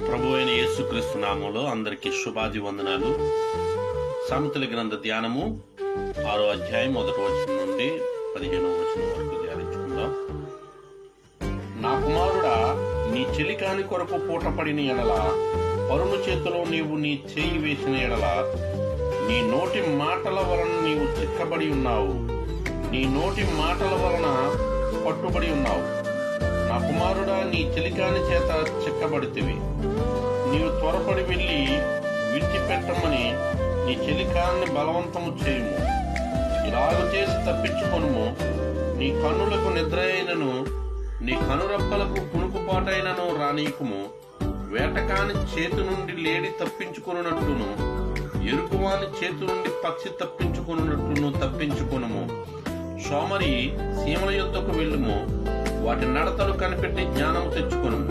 ప్రభు అయిన యేసుక్రీస్తు నామంలో అందరికీ శుభాది వందనాలు. సామెతల గ్రంథ ధ్యానము 6వ అధ్యాయం 1వ వచనం నుండి 15వ వచనం వరకు ధ్యానించుకుందాం. నా కుమారుడా, నీ చెలికాని కొరకు పూటపడిన ఎడల, పరుని చేతిలో నీవు నీ చేయి వేసిన ఎడల, నీ నోటి మాటల వలన నీవు చిక్కబడి ఉన్నావు, నీ నోటి మాటల వలన పట్టుబడి ఉన్నావు. నా కుమారుడా, నీ చెలికాని చేత చిక్కబడితివి. నీవు త్వరపడి వెళ్లి విడిచిపెట్టమని నీ చెలికాన్ని బలవంతము చేయుము. ఇలాగ చేసి తప్పించుకొనుము. నీ కన్నులకు నిద్ర అయినను, నీ కనురెప్పలకు కునుకుపాటైనను రానీయకుము. వేటకాని చేతి నుండి లేడి తప్పించుకొనున్నట్లును, ఎరుకువాని చేతి నుండి పక్షి తప్పించుకొనున్నట్లును తప్పించుకొనుము. సోమరి సీమల యొద్దకు వెళ్ళుము, వాటి నడతలు కనిపెట్టి జ్ఞానము తెచ్చుకొనుము.